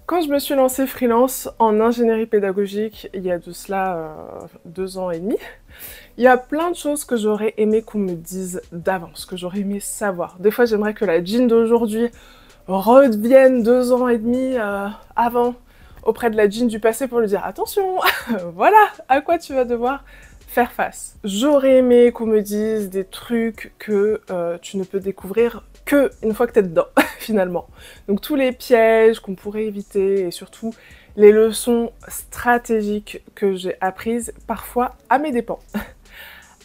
Quand je me suis lancée freelance en ingénierie pédagogique, il y a de cela 2 ans et demi, il y a plein de choses que j'aurais aimé qu'on me dise d'avance, que j'aurais aimé savoir. Des fois, j'aimerais que la Jean d'aujourd'hui revienne 2 ans et demi avant auprès de la Jean du passé pour lui dire attention, voilà à quoi tu vas devoir faire face. J'aurais aimé qu'on me dise des trucs que tu ne peux découvrir que une fois que t'es dedans, finalement. Donc tous les pièges qu'on pourrait éviter et surtout les leçons stratégiques que j'ai apprises parfois à mes dépens.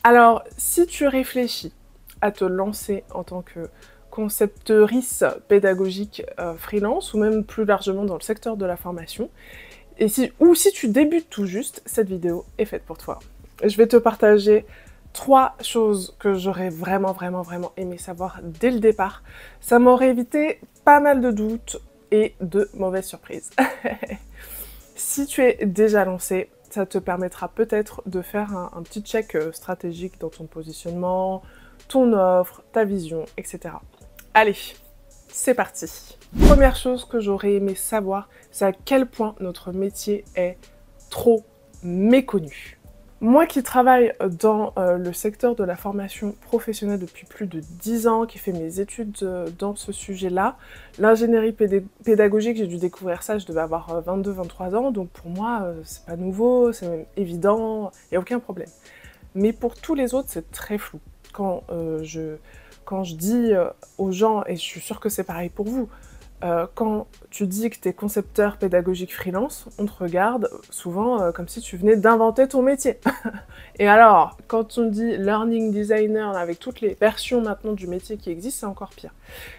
Alors, si tu réfléchis à te lancer en tant que concepteurice pédagogique freelance ou même plus largement dans le secteur de la formation, ou si tu débutes tout juste, cette vidéo est faite pour toi. Je vais te partager 3 choses que j'aurais vraiment aimé savoir dès le départ. Ça m'aurait évité pas mal de doutes et de mauvaises surprises. Si tu es déjà lancé, ça te permettra peut-être de faire un petit check stratégique dans ton positionnement, ton offre, ta vision, etc. Allez, c'est parti. Première chose que j'aurais aimé savoir, c'est à quel point notre métier est trop méconnu. Moi qui travaille dans le secteur de la formation professionnelle depuis plus de 10 ans, qui fait mes études dans ce sujet-là, l'ingénierie pédagogique, j'ai dû découvrir ça, je devais avoir 22-23 ans, donc pour moi, c'est pas nouveau, c'est même évident, il n'y a aucun problème. Mais pour tous les autres, c'est très flou. Quand je dis aux gens, et je suis sûre que c'est pareil pour vous, quand tu dis que tu es concepteur pédagogique freelance, on te regarde souvent comme si tu venais d'inventer ton métier. Et alors, quand on dit learning designer, avec toutes les versions maintenant du métier qui existent, c'est encore pire.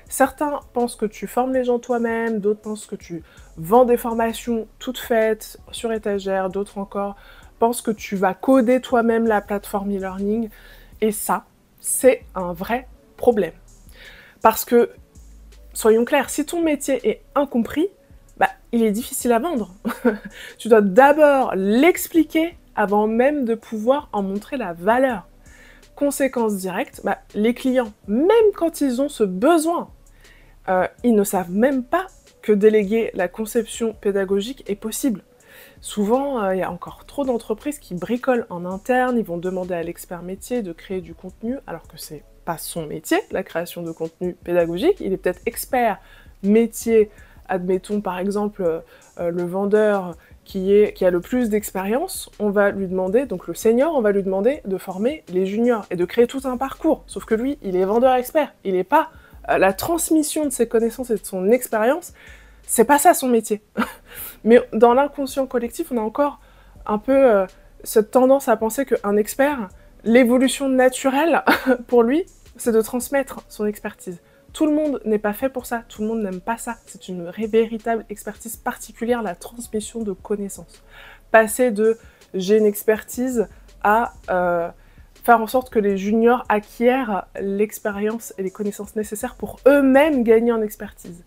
Certains pensent que tu formes les gens toi-même, d'autres pensent que tu vends des formations toutes faites sur étagère, d'autres encore pensent que tu vas coder toi-même la plateforme e-learning. Et ça, c'est un vrai problème. Parce que soyons clairs, si ton métier est incompris, il est difficile à vendre. Tu dois d'abord l'expliquer avant même de pouvoir en montrer la valeur. Conséquence directe, les clients, même quand ils ont ce besoin, ils ne savent même pas que déléguer la conception pédagogique est possible. Souvent, il y a encore trop d'entreprises qui bricolent en interne, ils vont demander à l'expert métier de créer du contenu, alors que c'est pas son métier, la création de contenu pédagogique. Il est peut-être expert métier, admettons par exemple le vendeur qui a le plus d'expérience, on va lui demander, donc le senior, on va lui demander de former les juniors et de créer tout un parcours. Sauf que lui, il est vendeur expert, il n'est pas la transmission de ses connaissances et de son expérience, c'est pas ça son métier. Mais dans l'inconscient collectif, on a encore un peu cette tendance à penser qu'un expert, l'évolution naturelle pour lui, c'est de transmettre son expertise. Tout le monde n'est pas fait pour ça, tout le monde n'aime pas ça. C'est une véritable expertise particulière, la transmission de connaissances. Passer de « j'ai une expertise » à faire en sorte que les juniors acquièrent l'expérience et les connaissances nécessaires pour eux-mêmes gagner en expertise.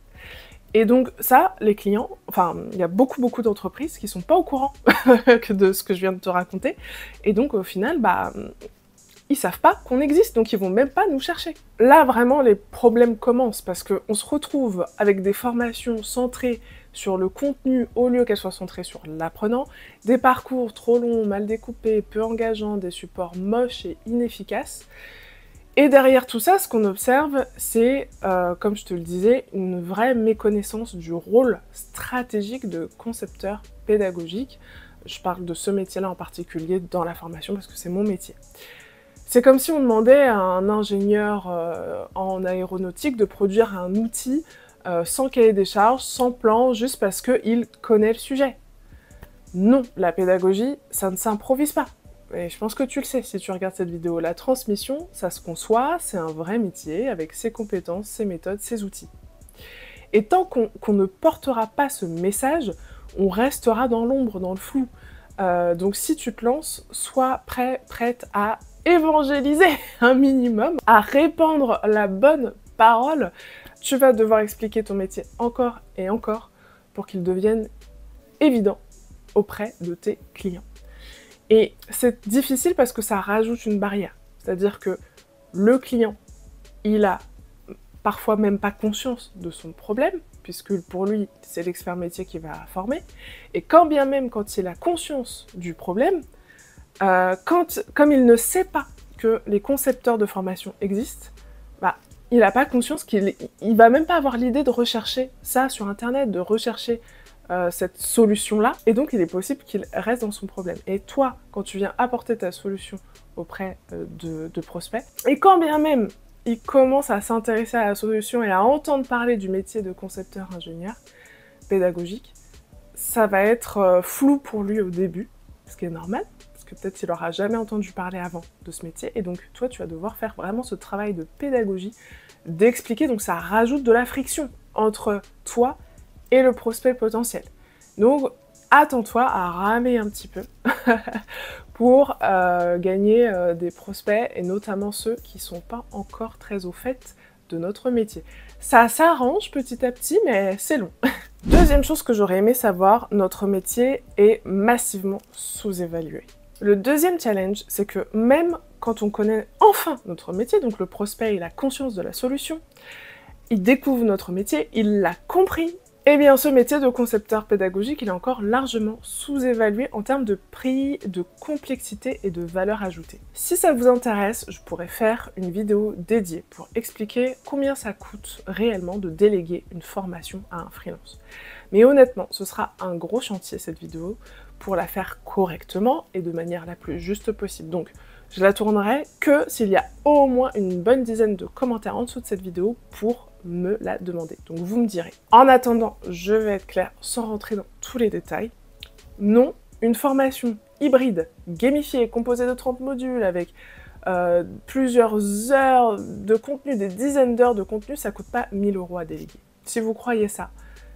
Et donc ça, les clients, il y a beaucoup d'entreprises qui sont pas au courant de ce que je viens de te raconter, et donc au final, ils savent pas qu'on existe, donc ils vont même pas nous chercher. Là, vraiment, les problèmes commencent, parce qu'on se retrouve avec des formations centrées sur le contenu au lieu qu'elles soient centrées sur l'apprenant, des parcours trop longs, mal découpés, peu engageants, des supports moches et inefficaces. Et derrière tout ça, ce qu'on observe, c'est, comme je te le disais, une vraie méconnaissance du rôle stratégique de concepteur pédagogique. Je parle de ce métier-là en particulier dans la formation parce que c'est mon métier. C'est comme si on demandait à un ingénieur en aéronautique de produire un outil sans cahier des charges, sans plan, juste parce qu'il connaît le sujet. Non, la pédagogie, ça ne s'improvise pas. Et je pense que tu le sais si tu regardes cette vidéo. La transmission, ça se conçoit, c'est un vrai métier avec ses compétences, ses méthodes, ses outils. Et tant qu'on ne portera pas ce message, on restera dans l'ombre, dans le flou. Donc si tu te lances, sois prête à évangéliser un minimum, à répandre la bonne parole. Tu vas devoir expliquer ton métier encore et encore pour qu'il devienne évident auprès de tes clients. Et c'est difficile parce que ça rajoute une barrière. C'est-à-dire que le client, il a parfois même pas conscience de son problème, puisque pour lui, c'est l'expert métier qui va former. Et quand bien même, quand il a conscience du problème, comme il ne sait pas que les concepteurs de formation existent, bah, il n'a pas conscience qu'il va même pas avoir l'idée de rechercher ça sur Internet, de rechercher cette solution-là. Et donc, il est possible qu'il reste dans son problème. Et toi, quand tu viens apporter ta solution auprès de prospects, et quand bien même il commence à s'intéresser à la solution et à entendre parler du métier de concepteur-ingénieur pédagogique, ça va être flou pour lui au début, ce qui est normal, parce que peut-être il n'aura jamais entendu parler avant de ce métier, et donc toi tu vas devoir faire vraiment ce travail de pédagogie, d'expliquer, donc ça rajoute de la friction entre toi et le prospect potentiel. Donc attends-toi à ramer un petit peu pour gagner des prospects, et notamment ceux qui ne sont pas encore très au fait de notre métier. Ça s'arrange petit à petit, mais c'est long. Deuxième chose que j'aurais aimé savoir, notre métier est massivement sous-évalué. Le deuxième challenge, c'est que même quand on connaît enfin notre métier, donc le prospect il a conscience de la solution, il découvre notre métier, il l'a compris, eh bien ce métier de concepteur pédagogique, il est encore largement sous-évalué en termes de prix, de complexité et de valeur ajoutée. Si ça vous intéresse, je pourrais faire une vidéo dédiée pour expliquer combien ça coûte réellement de déléguer une formation à un freelance. Mais honnêtement, ce sera un gros chantier cette vidéo pour la faire correctement et de manière la plus juste possible. Donc je la tournerai que s'il y a au moins une bonne dizaine de commentaires en dessous de cette vidéo pour me la demander. Donc vous me direz. En attendant, je vais être claire sans rentrer dans tous les détails. Non, une formation hybride, gamifiée, composée de 30 modules avec plusieurs heures de contenu, des dizaines d'heures de contenu, ça coûte pas 1000 € à déléguer. Si vous croyez ça,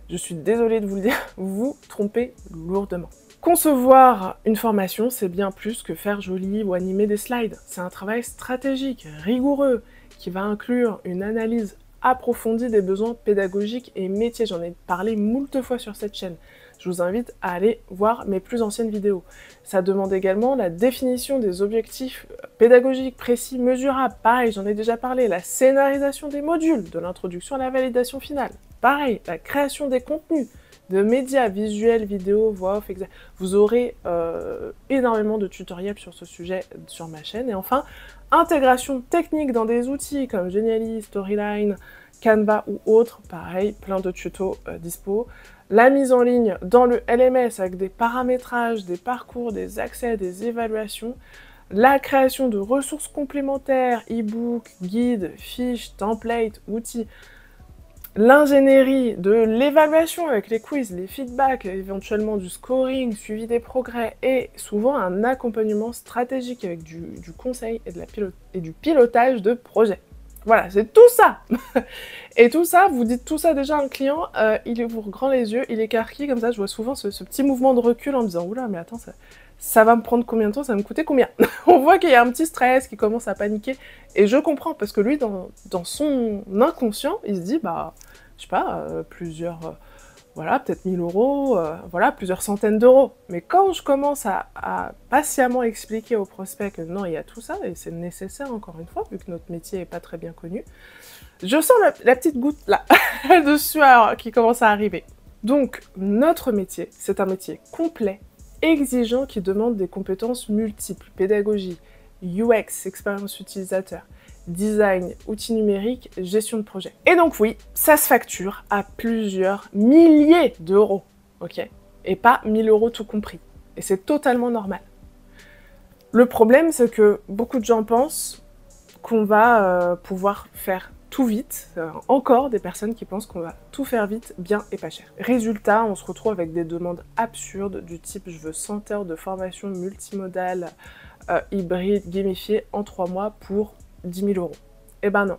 je suis désolée de vous le dire, vous vous trompez lourdement. Concevoir une formation, c'est bien plus que faire joli ou animer des slides. C'est un travail stratégique, rigoureux, qui va inclure une analyse approfondie des besoins pédagogiques et métiers. J'en ai parlé moult fois sur cette chaîne. Je vous invite à aller voir mes plus anciennes vidéos. Ça demande également la définition des objectifs pédagogiques précis, mesurables. Pareil, j'en ai déjà parlé. La scénarisation des modules, de l'introduction à la validation finale. Pareil, la création des contenus, de médias visuels, vidéos, voix off, etc. Vous aurez énormément de tutoriels sur ce sujet sur ma chaîne. Et enfin, intégration technique dans des outils comme Genially, Storyline, Canva ou autres. Pareil, plein de tutos dispo. La mise en ligne dans le LMS avec des paramétrages, des parcours, des accès, des évaluations. La création de ressources complémentaires, e-books, guides, fiches, templates, outils. L'ingénierie de l'évaluation avec les quiz, les feedbacks, éventuellement du scoring, suivi des progrès et souvent un accompagnement stratégique avec du conseil et du pilotage de projet. Voilà, c'est tout ça. Et tout ça, vous dites tout ça déjà à un client, il vous grand les yeux, il écarquille comme ça, je vois souvent ce petit mouvement de recul en me disant « Oula, mais attends, ça va me prendre combien de temps, ça va me coûter combien ?» On voit qu'il y a un petit stress, qui commence à paniquer, et je comprends, parce que lui, dans son inconscient, il se dit « Bah, je sais pas, voilà, peut-être 1000 €, voilà, plusieurs centaines d'euros. » Mais quand je commence à patiemment expliquer au prospect que non, il y a tout ça, et c'est nécessaire encore une fois, vu que notre métier n'est pas très bien connu, je sens la petite goutte là, de sueur qui commence à arriver. Donc, notre métier, c'est un métier complet, exigeant, qui demande des compétences multiples, pédagogie, UX, expérience utilisateur, design, outils numériques, gestion de projet. Et donc oui, ça se facture à plusieurs milliers d'euros, ok? Et pas 1000 € tout compris. Et c'est totalement normal. Le problème, c'est que beaucoup de gens pensent qu'on va pouvoir faire tout vite. Encore des personnes qui pensent qu'on va tout faire vite, bien et pas cher. Résultat, on se retrouve avec des demandes absurdes du type « je veux 100 heures de formation multimodale, hybride, gamifiée en 3 mois pour 10 000 €. Eh ben non,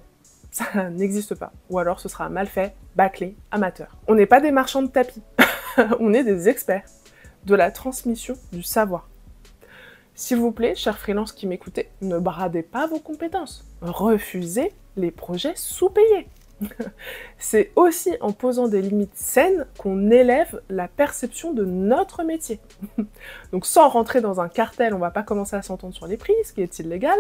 ça n'existe pas. Ou alors ce sera mal fait, bâclé, amateur. On n'est pas des marchands de tapis, on est des experts de la transmission du savoir. S'il vous plaît, chers freelances qui m'écoutez, ne bradez pas vos compétences. Refusez les projets sous-payés. C'est aussi en posant des limites saines qu'on élève la perception de notre métier. Donc sans rentrer dans un cartel, on va pas commencer à s'entendre sur les prix, ce qui est illégal.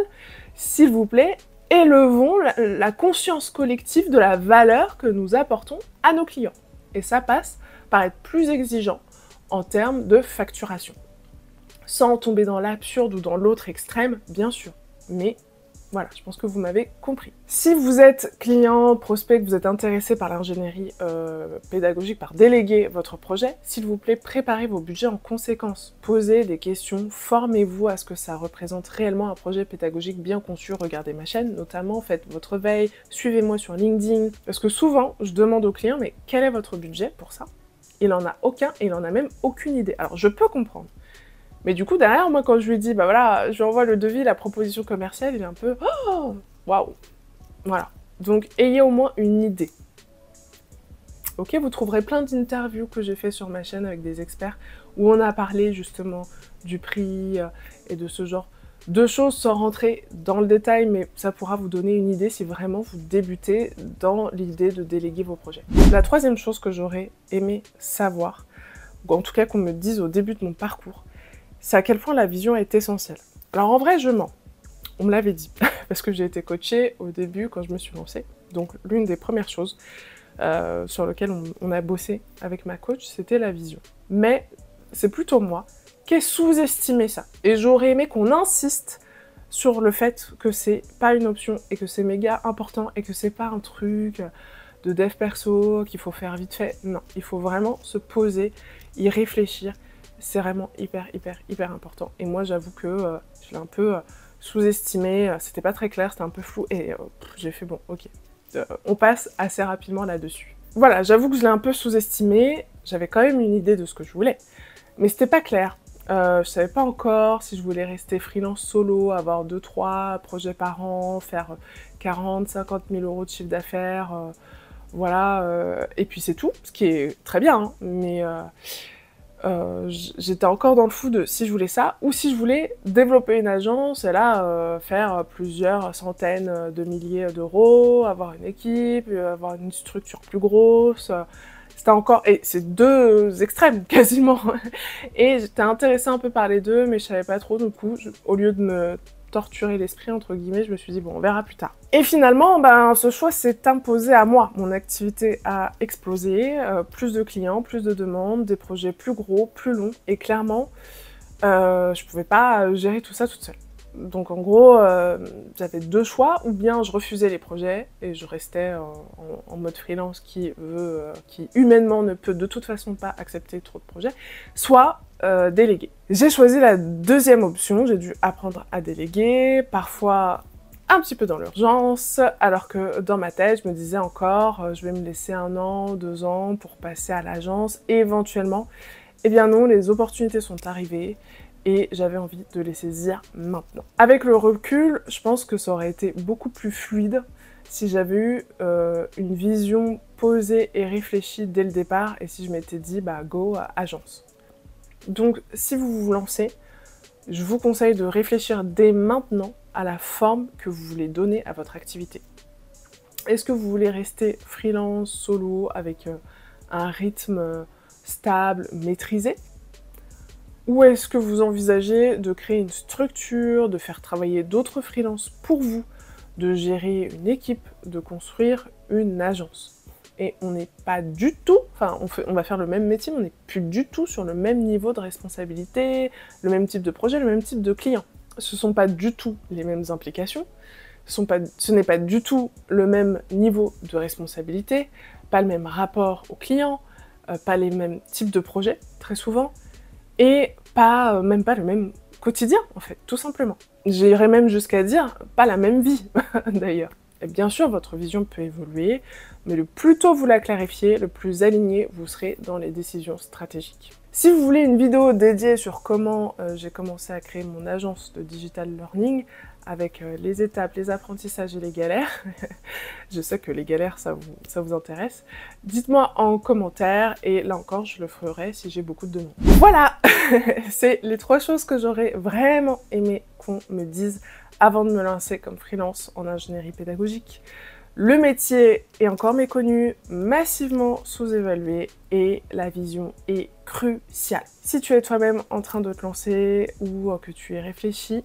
S'il vous plaît, élevons la conscience collective de la valeur que nous apportons à nos clients. Et ça passe par être plus exigeant en termes de facturation. Sans tomber dans l'absurde ou dans l'autre extrême, bien sûr. Mais voilà, je pense que vous m'avez compris. Si vous êtes client, prospect, que vous êtes intéressé par l'ingénierie pédagogique, par déléguer votre projet, s'il vous plaît, préparez vos budgets en conséquence. Posez des questions, formez-vous à ce que ça représente réellement un projet pédagogique bien conçu. Regardez ma chaîne, notamment, faites votre veille, suivez-moi sur LinkedIn. Parce que souvent, je demande aux clients, mais quel est votre budget pour ça? Il en a aucun et il en a même aucune idée. Alors, je peux comprendre. Mais du coup, derrière, moi, quand je lui dis, bah voilà, je lui envoie le devis, la proposition commerciale, il est un peu, oh, waouh, voilà. Donc, ayez au moins une idée. Ok, vous trouverez plein d'interviews que j'ai fait sur ma chaîne avec des experts où on a parlé justement du prix et de ce genre de choses sans rentrer dans le détail, mais ça pourra vous donner une idée si vraiment vous débutez dans l'idée de déléguer vos projets. La troisième chose que j'aurais aimé savoir, ou en tout cas qu'on me dise au début de mon parcours, c'est à quel point la vision est essentielle. Alors en vrai, je mens. On me l'avait dit, parce que j'ai été coachée au début quand je me suis lancée. Donc l'une des premières choses sur lesquelles on a bossé avec ma coach, c'était la vision. Mais c'est plutôt moi qui ai sous-estimé ça. Et j'aurais aimé qu'on insiste sur le fait que c'est pas une option et que c'est méga important et que c'est pas un truc de dev perso qu'il faut faire vite fait. Non, il faut vraiment se poser, y réfléchir. C'est vraiment hyper important. Et moi, j'avoue que je l'ai un peu sous-estimé. C'était pas très clair, c'était un peu flou. Et j'ai fait, bon, ok. On passe assez rapidement là-dessus. Voilà, j'avoue que je l'ai un peu sous-estimé. J'avais quand même une idée de ce que je voulais. Mais c'était pas clair. Je savais pas encore si je voulais rester freelance solo, avoir 2-3 projets par an, faire 40-50 000 euros de chiffre d'affaires. Voilà. Et puis c'est tout, ce qui est très bien. Hein, mais... j'étais encore dans le flou de si je voulais ça ou si je voulais développer une agence et là faire plusieurs centaines de milliers d'euros, avoir une équipe, avoir une structure plus grosse. C'était encore... Et c'est deux extrêmes quasiment. Et j'étais intéressée un peu par les deux, mais je savais pas trop. Du coup, au lieu de me torturer l'esprit, entre guillemets, je me suis dit, bon, on verra plus tard. Et finalement, ben, ce choix s'est imposé à moi. Mon activité a explosé, plus de clients, plus de demandes, des projets plus gros, plus longs, et clairement, je pouvait pas gérer tout ça toute seule. Donc en gros, j'avais deux choix, ou bien je refusais les projets, et je restais en mode freelance qui humainement ne peut de toute façon pas accepter trop de projets, soit déléguer. J'ai choisi la deuxième option, j'ai dû apprendre à déléguer, parfois un petit peu dans l'urgence, alors que dans ma tête, je me disais encore, je vais me laisser 1 an, 2 ans pour passer à l'agence, et éventuellement, eh bien non, les opportunités sont arrivées, et j'avais envie de les saisir maintenant. Avec le recul, je pense que ça aurait été beaucoup plus fluide si j'avais eu une vision posée et réfléchie dès le départ, et si je m'étais dit, bah go, agence. Donc, si vous vous lancez, je vous conseille de réfléchir dès maintenant à la forme que vous voulez donner à votre activité. Est-ce que vous voulez rester freelance, solo, avec un rythme stable, maîtrisé? Ou est-ce que vous envisagez de créer une structure, de faire travailler d'autres freelances pour vous, de gérer une équipe, de construire une agence? Et on n'est pas du tout, enfin on va faire le même métier, mais on n'est plus du tout sur le même niveau de responsabilité, le même type de projet, le même type de client. Ce ne sont pas du tout les mêmes implications, ce n'est pas du tout le même niveau de responsabilité, pas le même rapport aux clients, pas les mêmes types de projets, très souvent, et même pas le même quotidien, en fait, tout simplement. J'irais même jusqu'à dire, pas la même vie, d'ailleurs. Et bien sûr, votre vision peut évoluer, mais le plus tôt vous la clarifiez, le plus aligné vous serez dans les décisions stratégiques. Si vous voulez une vidéo dédiée sur comment j'ai commencé à créer mon agence de digital learning, avec les étapes, les apprentissages et les galères, je sais que les galères ça vous intéresse, dites-moi en commentaire et là encore je le ferai si j'ai beaucoup de demandes. Voilà, c'est les 3 choses que j'aurais vraiment aimé qu'on me dise avant de me lancer comme freelance en ingénierie pédagogique. Le métier est encore méconnu, massivement sous-évalué et la vision est cruciale. Si tu es toi-même en train de te lancer ou que tu y réfléchis,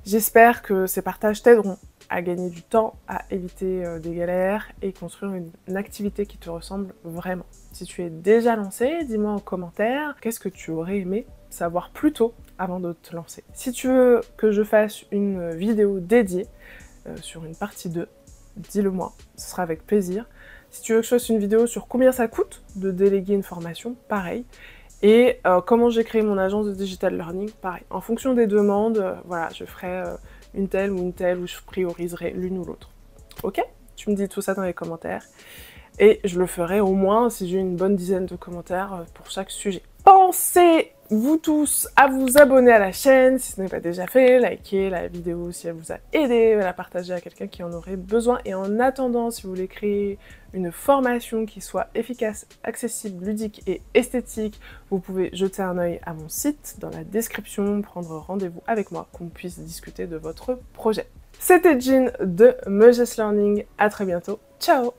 j'espère que ces partages t'aideront à gagner du temps, à éviter des galères et construire une activité qui te ressemble vraiment. Si tu es déjà lancé, dis-moi en commentaire qu'est-ce que tu aurais aimé savoir plus tôt avant de te lancer. Si tu veux que je fasse une vidéo dédiée sur une partie 2, dis-le moi, ce sera avec plaisir. Si tu veux que je fasse une vidéo sur combien ça coûte de déléguer une formation, pareil. Et comment j'ai créé mon agence de digital learning, pareil. En fonction des demandes, voilà, je ferai une telle ou je prioriserai l'une ou l'autre. Ok? Tu me dis tout ça dans les commentaires. Et je le ferai au moins si j'ai une bonne dizaine de commentaires pour chaque sujet. Pensez, vous tous, à vous abonner à la chaîne si ce n'est pas déjà fait, likez la vidéo si elle vous a aidé, la partager à quelqu'un qui en aurait besoin. Et en attendant, si vous voulez créer une formation qui soit efficace, accessible, ludique et esthétique, vous pouvez jeter un œil à mon site dans la description, prendre rendez-vous avec moi, qu'on puisse discuter de votre projet. C'était Jean de Meugess Learning, à très bientôt, ciao!